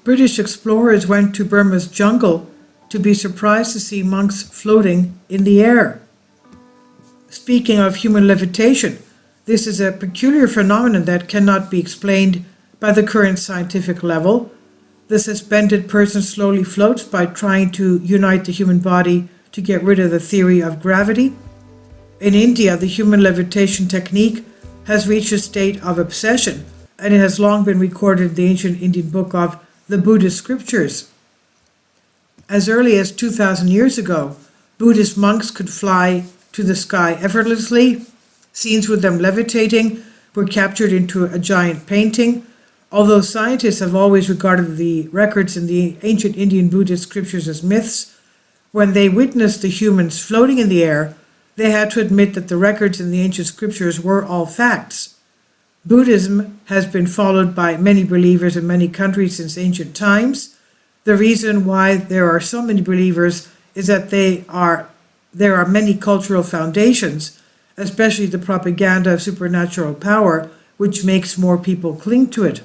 British explorers went to Burma's jungle to be surprised to see monks floating in the air. Speaking of human levitation, this is a peculiar phenomenon that cannot be explained by the current scientific level. The suspended person slowly floats by trying to unite the human body to get rid of the theory of gravity. In India, the human levitation technique has reached a state of obsession, and it has long been recorded in the ancient Indian book of the Buddhist scriptures. As early as 2,000 years ago, Buddhist monks could fly to the sky effortlessly. Scenes with them levitating were captured into a giant painting. Although scientists have always regarded the records in the ancient Indian Buddhist scriptures as myths, when they witnessed the humans floating in the air, they had to admit that the records in the ancient scriptures were all facts. Buddhism has been followed by many believers in many countries since ancient times. The reason why there are so many believers is that there are many cultural foundations, especially the propaganda of supernatural power, which makes more people cling to it.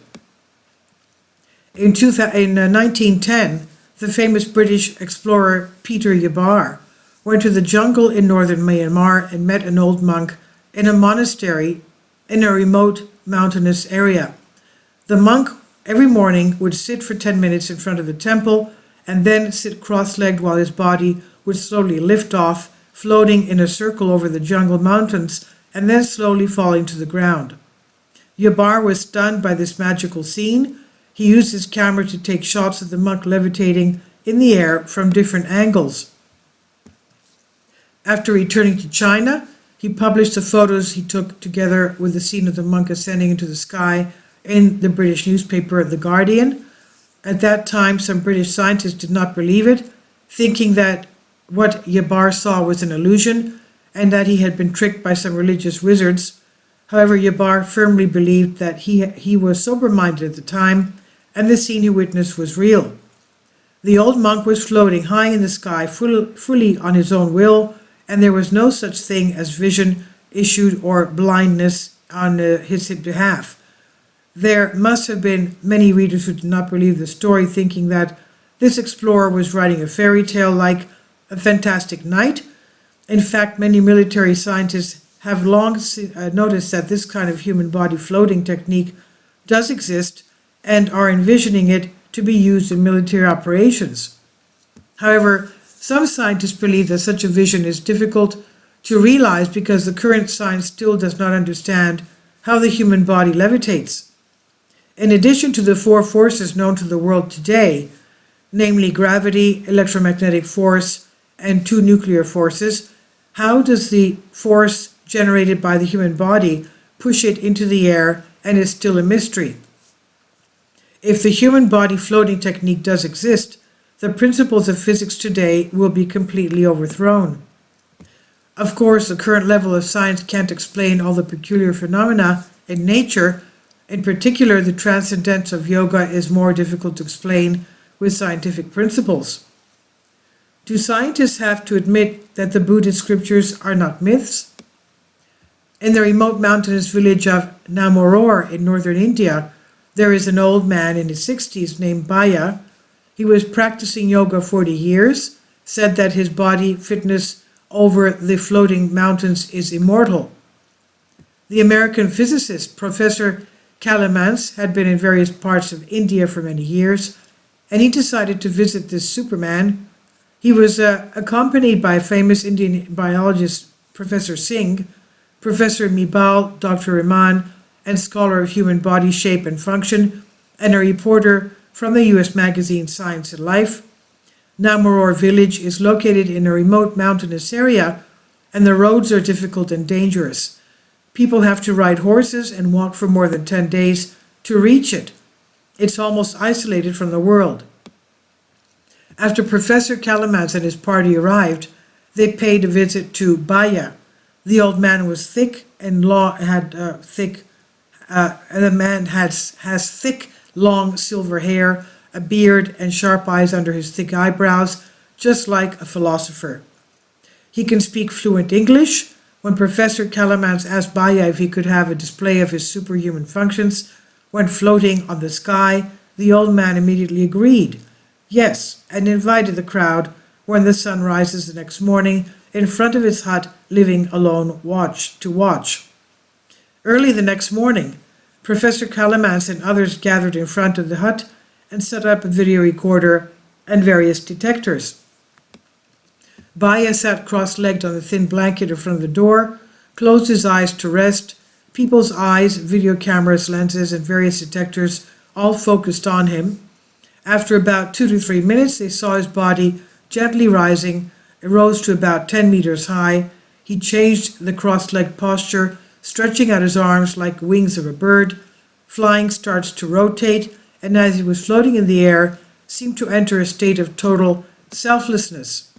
In 1910, the famous British explorer Peter Yabar went to the jungle in northern Myanmar and met an old monk in a monastery in a remote mountainous area. The monk every morning would sit for 10 minutes in front of the temple and then sit cross-legged while his body would slowly lift off, floating in a circle over the jungle mountains and then slowly falling to the ground. Yabar was stunned by this magical scene. He used his camera to take shots of the monk levitating in the air from different angles. After returning to China, he published the photos he took together with the scene of the monk ascending into the sky in the British newspaper The Guardian. At that time, some British scientists did not believe it, thinking that what Yabar saw was an illusion and that he had been tricked by some religious wizards. However, Yabar firmly believed that he was sober-minded at the time and the scene he witnessed was real. The old monk was floating high in the sky fully on his own will, and there was no such thing as vision issued or blindness on his behalf. There must have been many readers who did not believe the story, thinking that this explorer was writing a fairy tale like A Fantastic Night. In fact, many military scientists have long noticed that this kind of human body floating technique does exist and are envisioning it to be used in military operations. However, some scientists believe that such a vision is difficult to realize because the current science still does not understand how the human body levitates. In addition to the four forces known to the world today, namely gravity, electromagnetic force, and two nuclear forces, how does the force generated by the human body push it into the air and is still a mystery? If the human body floating technique does exist, the principles of physics today will be completely overthrown. Of course, the current level of science can't explain all the peculiar phenomena in nature. In particular, the transcendence of yoga is more difficult to explain with scientific principles. Do scientists have to admit that the Buddhist scriptures are not myths? In the remote mountainous village of Namoror in northern India, there is an old man in his 60s named Baya. He was practicing yoga 40 years, said that his body fitness over the floating mountains is immortal. The American physicist Professor Kalemans had been in various parts of India for many years, and he decided to visit this Superman. He was accompanied by famous Indian biologist Professor Singh, Professor Mibal, Dr. Rahman, and scholar of human body shape and function, and a reporter from the U.S. magazine Science and Life. Namoror village is located in a remote mountainous area, and the roads are difficult and dangerous. People have to ride horses and walk for more than 10 days to reach it. It's almost isolated from the world. After Professor Kalemans and his party arrived, they paid a visit to Baya. The old man was thick and the man has thick, long silver hair, a beard, and sharp eyes under his thick eyebrows, just like a philosopher. He can speak fluent English. When Professor Kalemans asked Baya if he could have a display of his superhuman functions when floating on the sky, The old man immediately agreed, yes, and invited the crowd, when the sun rises the next morning, in front of his hut, living alone, to watch. Early the next morning, Professor Calamance and others gathered in front of the hut and set up a video recorder and various detectors. Baya sat cross-legged on the thin blanket in front of the door, closed his eyes to rest. People's eyes, video cameras, lenses, and various detectors all focused on him. After about 2 to 3 minutes, they saw his body gently rising. It rose to about 10 meters high. He changed the cross-legged posture, stretching out his arms like wings of a bird. Flying starts to rotate, and as he was floating in the air, seemed to enter a state of total selflessness.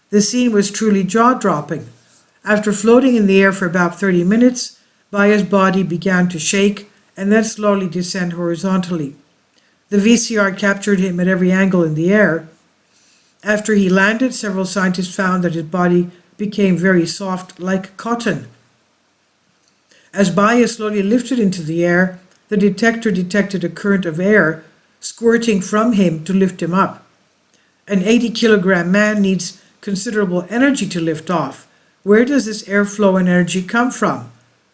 The scene was truly jaw-dropping. After floating in the air for about 30 minutes, Baya's body began to shake and then slowly descend horizontally. The VCR captured him at every angle in the air. After he landed, several scientists found that his body became very soft, like cotton. As Baya slowly lifted into the air, the detector detected a current of air squirting from him to lift him up. An 80-kilogram man needs considerable energy to lift off. Where does this airflow and energy come from?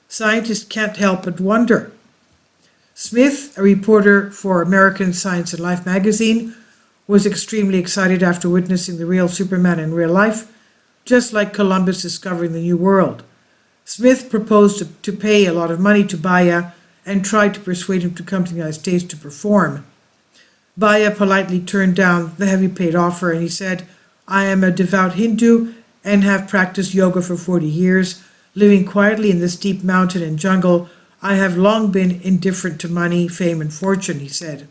Scientists can't help but wonder. Smith, a reporter for American Science and Life magazine, was extremely excited after witnessing the real Superman in real life, just like Columbus discovering the New World. Smith proposed to pay a lot of money to Baya and tried to persuade him to come to the United States to perform. Baya politely turned down the heavy paid offer, and he said, "I am a devout Hindu and have practiced yoga for 40 years. Living quietly in this deep mountain and jungle, I have long been indifferent to money, fame, and fortune," he said.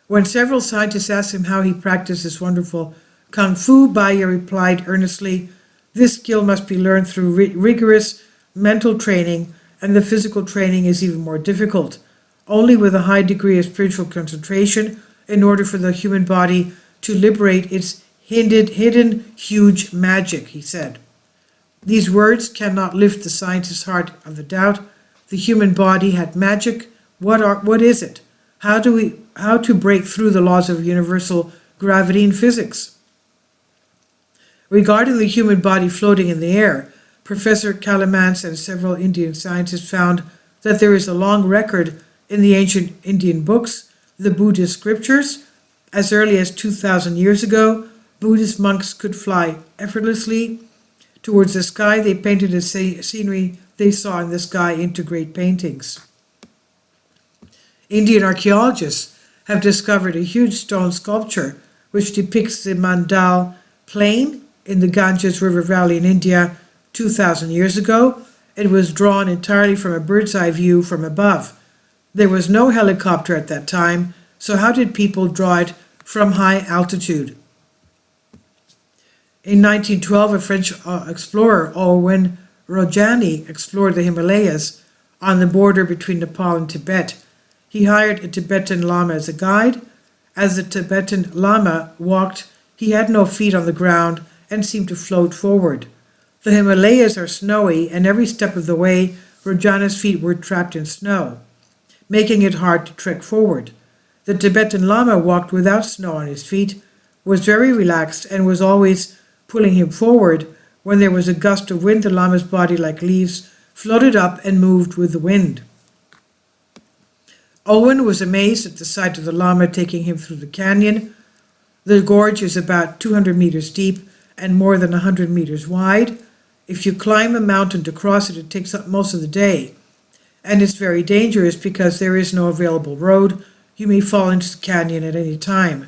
When several scientists asked him how he practiced this wonderful kung fu, Baya replied earnestly, "This skill must be learned through rigorous mental training, and the physical training is even more difficult. Only with a high degree of spiritual concentration, in order for the human body to liberate its hidden huge magic," he said. These words cannot lift the scientist's heart of the doubt. The human body had magic. What is it? How to break through the laws of universal gravity and physics? Regarding the human body floating in the air, Professor Calamance and several Indian scientists found that there is a long record in the ancient Indian books, the Buddhist scriptures. As early as 2,000 years ago, Buddhist monks could fly effortlessly towards the sky. They painted the scenery they saw in the sky into great paintings. Indian archaeologists have discovered a huge stone sculpture which depicts the Mandal plain in the Ganges River Valley in India 2,000 years ago. It was drawn entirely from a bird's eye view from above. There was no helicopter at that time, so how did people draw it from high altitude? In 1912, a French explorer, Owen Rojani, explored the Himalayas on the border between Nepal and Tibet. He hired a Tibetan Lama as a guide. As the Tibetan Lama walked, he had no feet on the ground and seemed to float forward. The Himalayas are snowy, and every step of the way, Rojani's feet were trapped in snow, making it hard to trek forward. The Tibetan Lama walked without snow on his feet, was very relaxed, and was always pulling him forward. When there was a gust of wind, the Lama's body, like leaves, floated up and moved with the wind. Owen was amazed at the sight of the Lama taking him through the canyon. The gorge is about 200 meters deep and more than 100 meters wide. If you climb a mountain to cross it, it takes up most of the day. And it's very dangerous because there is no available road. You may fall into the canyon at any time.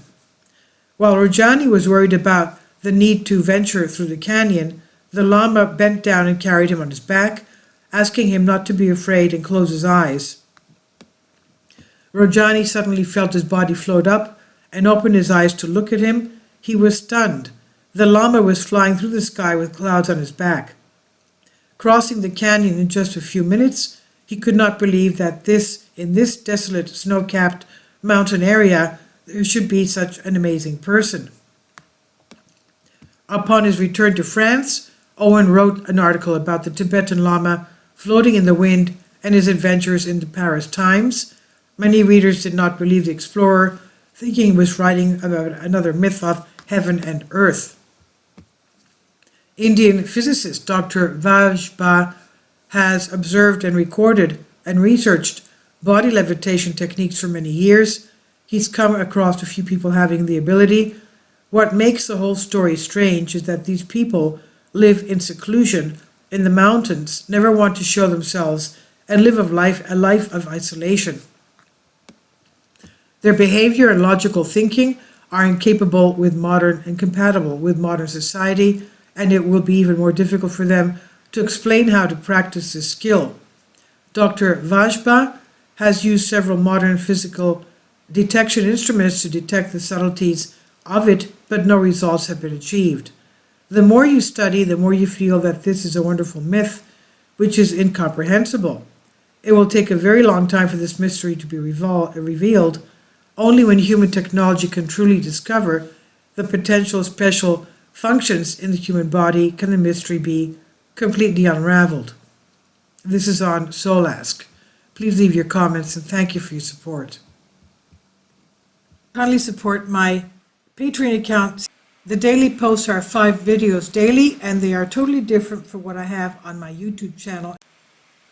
While Rojani was worried about the need to venture through the canyon, the Lama bent down and carried him on his back, asking him not to be afraid and close his eyes. Rojani suddenly felt his body float up and opened his eyes to look at him. He was stunned. The Lama was flying through the sky with clouds on his back. Crossing the canyon in just a few minutes, he could not believe that in this desolate, snow-capped mountain area, there should be such an amazing person. Upon his return to France, Owen wrote an article about the Tibetan Lama floating in the wind and his adventures in the Paris Times. Many readers did not believe the explorer, thinking he was writing about another myth of heaven and earth. Indian physicist Dr. Vajba has observed and recorded and researched body levitation techniques for many years. He's come across a few people having the ability. What makes the whole story strange is that these people live in seclusion in the mountains, never want to show themselves, and live a life of isolation. Their behavior and logical thinking are incapable with modern and compatible with modern society, and it will be even more difficult for them to explain how to practice this skill. Dr. Vajba has used several modern physical detection instruments to detect the subtleties of it, but no results have been achieved. The more you study, the more you feel that this is a wonderful myth, which is incomprehensible. It will take a very long time for this mystery to be revealed. Only when human technology can truly discover the potential special functions in the human body can the mystery be completely unraveled. This is on Solask. Please leave your comments and thank you for your support. Kindly support my Patreon account. The daily posts are 5 videos daily, and they are totally different from what I have on my YouTube channel.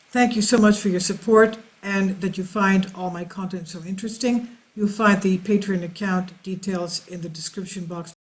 Thank you so much for your support and that you find all my content so interesting. You'll find the Patreon account details in the description box